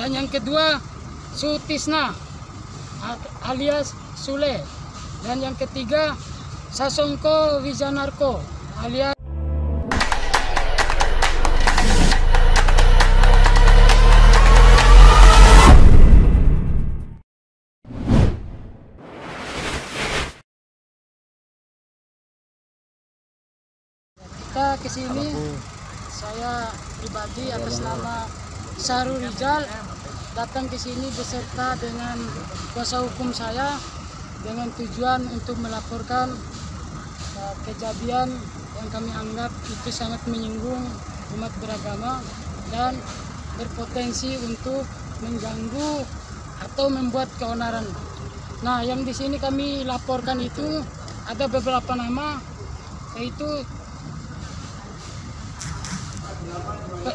Dan yang kedua Sutisna alias Sule. Dan yang ketiga Sasongko Wijanarko alias kita kesini. Saya pribadi atas nama Sahrul Rijal datang ke sini beserta dengan kuasa hukum saya dengan tujuan untuk melaporkan kejadian yang kami anggap itu sangat menyinggung umat beragama dan berpotensi untuk mengganggu atau membuat keonaran. Nah, yang di sini kami laporkan itu ada beberapa nama, yaitu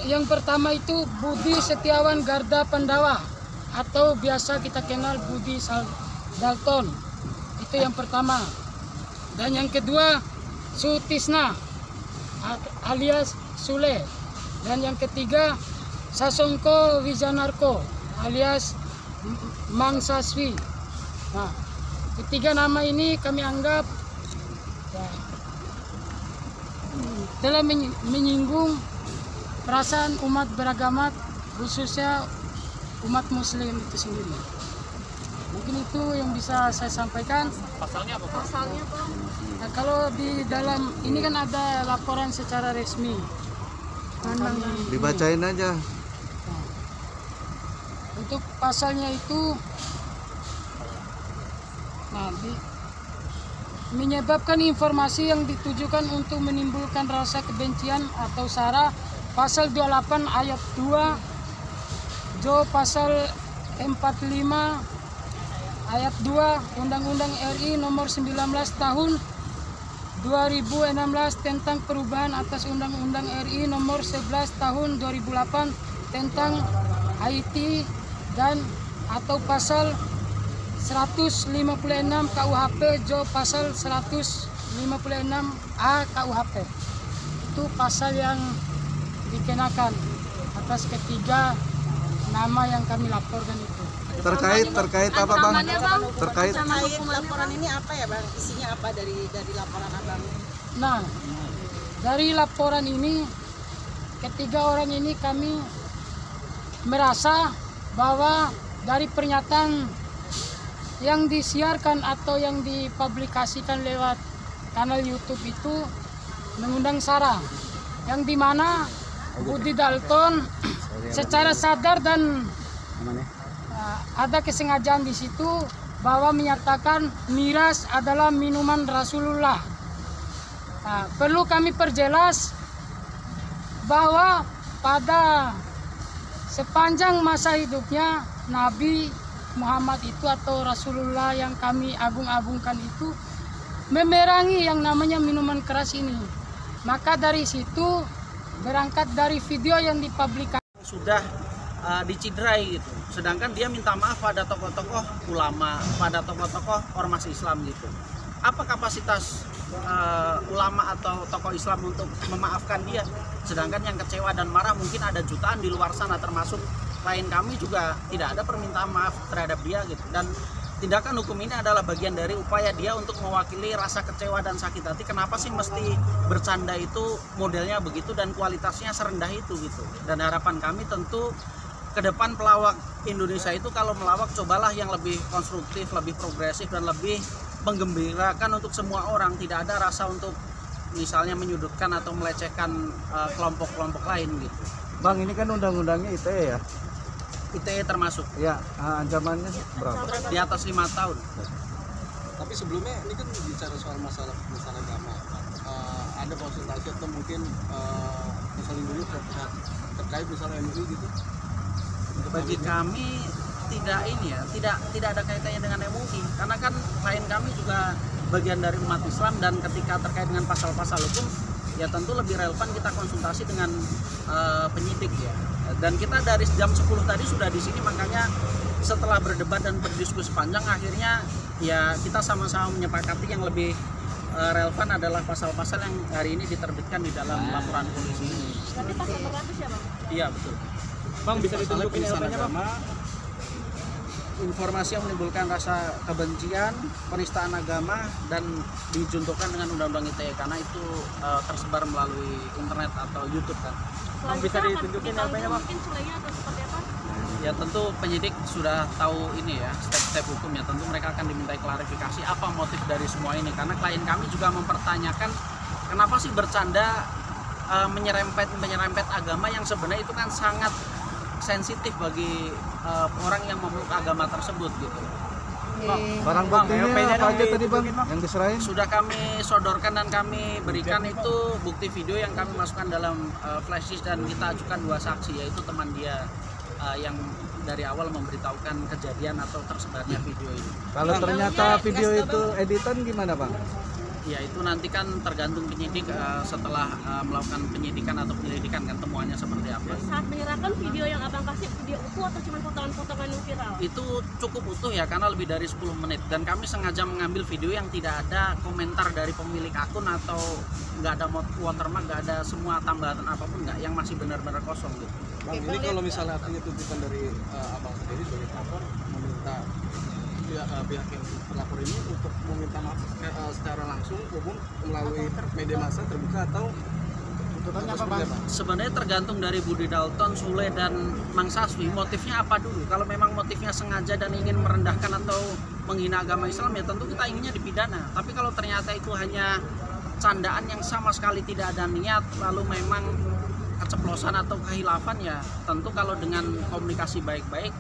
yang pertama itu Budi Setiawan Garda Pandawa atau biasa kita kenal Budi Dalton. Itu yang pertama. Dan yang kedua Sutisna alias Sule. Dan yang ketiga Sasongko Wijanarko alias Mangsaswi. Nah, ketiga nama ini kami anggap telah menyinggung perasaan umat beragama, khususnya umat muslim itu sendiri. Mungkin itu yang bisa saya sampaikan. Pasalnya apa, Pak? Pasalnya, Pak? Nah, kalau di dalam ini kan ada laporan secara resmi. Dibacain aja. Nah, untuk pasalnya itu menyebabkan informasi yang ditujukan untuk menimbulkan rasa kebencian atau sara, pasal 28 ayat 2, Jo pasal 45 ayat 2 Undang-Undang RI nomor 19 tahun 2016 tentang perubahan atas Undang-Undang RI nomor 11 tahun 2008 tentang IT dan atau pasal 156 KUHP Jo pasal 156A KUHP. Itu pasal yang dikenakan atas ketiga nama yang kami laporkan itu. Terkait apa, Bang? Terkait laporan ini apa ya, Bang? Isinya apa dari laporan Abang? Nah, dari laporan ini ketiga orang ini kami merasa bahwa dari pernyataan yang disiarkan atau yang dipublikasikan lewat kanal YouTube itu mengundang sara, yang dimana Budi Dalton secara sadar dan ada kesengajaan di situ bahwa menyatakan miras adalah minuman Rasulullah. Nah, perlu kami perjelas bahwa pada sepanjang masa hidupnya Nabi Muhammad itu atau Rasulullah yang kami agung-agungkan itu memerangi yang namanya minuman keras ini. Maka dari situ berangkat dari video yang dipublikasi Sudah diciderai gitu. Sedangkan dia minta maaf pada tokoh-tokoh ulama, pada tokoh-tokoh ormas Islam gitu. Apa kapasitas ulama atau tokoh Islam untuk memaafkan dia? Sedangkan yang kecewa dan marah mungkin ada jutaan di luar sana, termasuk klien kami juga tidak ada permintaan maaf terhadap dia gitu. Dan tindakan hukum ini adalah bagian dari upaya dia untuk mewakili rasa kecewa dan sakit hati. Kenapa sih mesti bercanda itu modelnya begitu dan kualitasnya serendah itu gitu. Dan harapan kami tentu ke depan pelawak Indonesia itu kalau melawak cobalah yang lebih konstruktif, lebih progresif dan lebih menggembirakan untuk semua orang. Tidak ada rasa untuk misalnya menyudutkan atau melecehkan kelompok-kelompok lain gitu. Bang, ini kan undang-undangnya ITE ya? ITE termasuk. Ya, ancamannya berapa? Di atas 5 tahun. Tapi sebelumnya ini kan bicara soal masalah agama. Ada konsultasi atau mungkin misalnya dulu terkait misalnya MUI gitu? Bagi kami tidak ada kaitannya dengan MUI, karena kan klien kami juga bagian dari umat Islam, dan ketika terkait dengan pasal-pasal hukum ya tentu lebih relevan kita konsultasi dengan penyidik ya. Dan kita dari jam 10 tadi sudah di sini, makanya setelah berdebat dan berdiskusi panjang akhirnya ya kita sama-sama menyepakati yang lebih relevan adalah pasal-pasal yang hari ini diterbitkan di dalam laporan polisi ini. Tapi pasal berlapis ya, Bang? Iya, betul. Bang, bisa ditunjukin LP-nya, Bang? Informasi yang menimbulkan rasa kebencian, penistaan agama, dan dijuntukan dengan undang-undang ITE karena itu tersebar melalui internet atau YouTube kan. Bang, bisa ditunjukin LP-nya, Bang? Mungkin sulainya atau seperti apa? Ya tentu penyidik sudah tahu ini ya step-step hukumnya. Tentu mereka akan dimintai klarifikasi apa motif dari semua ini karena klien kami juga mempertanyakan kenapa sih bercanda menyerempet agama yang sebenarnya itu kan sangat sensitif bagi orang yang memeluk agama tersebut gitu. Barang buktinya apa aja tadi bang yang diserahin? Sudah kami sodorkan dan kami berikan itu bukti video yang kami masukkan dalam flash disk dan kita ajukan 2 saksi yaitu teman dia yang dari awal memberitahukan kejadian atau tersebarnya video ini. Kalau ternyata video itu editan gimana bang? Ya itu nanti kan tergantung penyidik setelah melakukan penyidikan atau penyelidikan kan temuannya seperti apa. Saat menyerahkan video yang abang kasih video utuh atau cuma potongan-potongan yang viral? Itu cukup utuh ya karena lebih dari 10 menit dan kami sengaja mengambil video yang tidak ada komentar dari pemilik akun atau nggak ada watermark, nggak ada semua tambahan apapun, nggak, yang masih benar-benar kosong gitu. Bang, ini kalau misalnya artinya tuntutan dari abang sendiri sebagai pelapor meminta pihak yang terlapor ini untuk meminta maaf secara langsung maupun melalui media massa terbuka atau tuntutannya apa bang? Sebenarnya tergantung dari Budi Dalton, Sule dan Mang Saswi motifnya apa dulu. Kalau memang motifnya sengaja dan ingin merendahkan atau menghina agama Islam ya tentu kita inginnya dipidana. Tapi kalau ternyata itu hanya candaan yang sama sekali tidak ada niat lalu memang keceplosan atau kehilafan ya tentu kalau dengan komunikasi baik-baik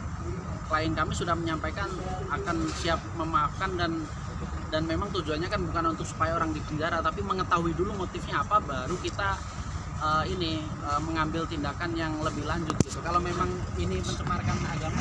klien kami sudah menyampaikan akan siap memaafkan dan memang tujuannya kan bukan untuk supaya orang di penjara tapi mengetahui dulu motifnya apa baru kita mengambil tindakan yang lebih lanjut gitu. Kalau memang ini mencemarkan agama